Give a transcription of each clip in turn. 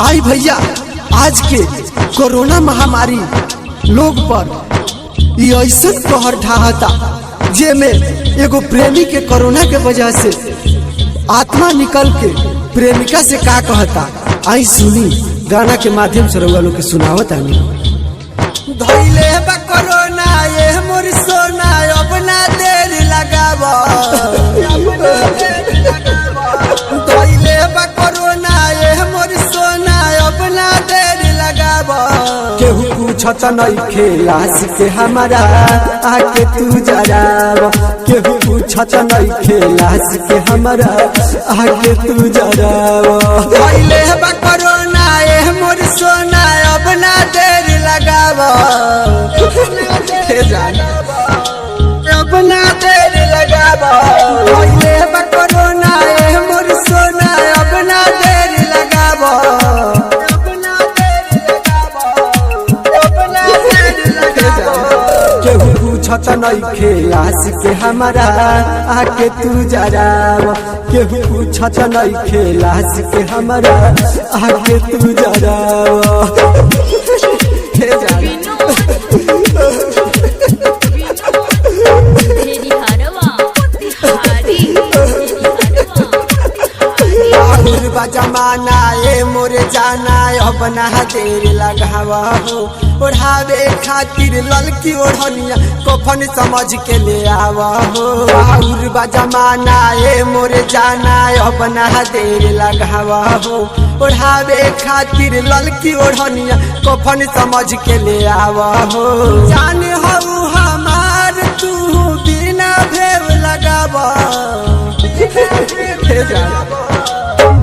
आई भैया, आज के कोरोना महामारी लोग पर ऐसा कहर ढाहता जे में एगो प्रेमी के कोरोना के वजह से आत्मा निकल के प्रेमिका से का कहता। आई सुनी, गाना के माध्यम से रउआ लोग के सुनावत आनी। धइले बा कोरोना ये मोर सोना, अब ना देर लगावा। धइले बा कोरोना ये मोर सोना, अब ना देर लगावा। केहू पूछत नइखे लाश के हमारा, आके तू जरावा। केहू पूछत नइखे लाश के हमारा, आके तू जरावा। धइले बा कोरोना ये मोर सोना, अब ना देर लगावा। अब ना देर लगावा। धइले बा कोरोना ये मोर सोना, अब ना देर लगावा। केहू पूछत नइखे लाश के हमारा, आके तू जरावा। केहू पूछत नइखे लाश के हमारा, आके तू जरावा। जमाना ये मोरे जाना, अब ना देर लगावा हो। ओढ़ावे खातिर ललकी ओढ़निया, कफन समझ के ले आवा हो। बा जमाना ये मोरे जाना, अब ना देर लगावा हो। ओढ़ावे खातिर ललकी ओढ़निया, कफन समझ के ले आवा हो। जाने हो हमार तू बिना भेव लगावा।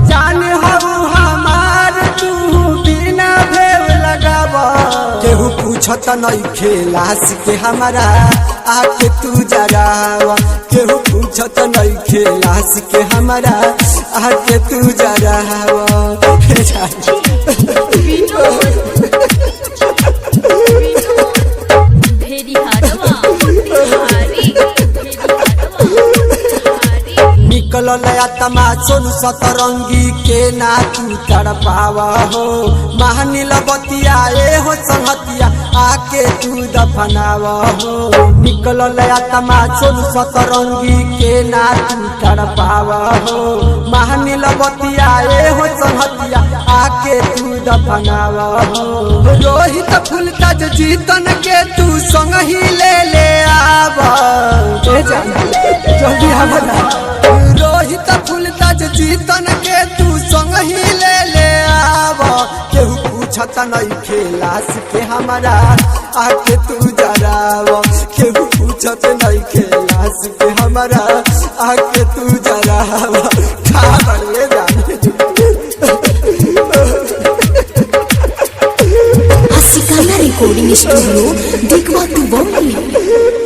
जाने हो हमार तू बिना भेव लगावा। केहू पूछत नइखे लाश के हमारा, आके तू जरावा। केहू पूछत नइखे लाश के हमारा, आके तू जरावा। निकल आत्मा सोनू सतरंगी के ना तू तड़पावा हो। महानील बतिया ए हो संहतिया, आके तू दफनावा हो। निकल आत्मा सोनू सतरंगी के ना तू तड़पावा हो। महानील बतिया ए हो संहतिया, आके तू दफनावा हो। रोहित फुलताज जीतन के तू संग ही ले आवा। जल्दी हमारा रोहित फुलताज जीतन के तू संग ही ले आवा। केहू पूछत नइखे लाश के हमारा, आके तू जरावा। केहू पूछत नइखे लाश के हमारा, आके तू जरावा। खा बढ़िए जाने आशिकाना रिकॉर्डिंग स्टूडियो, देखवा तू बम्बई।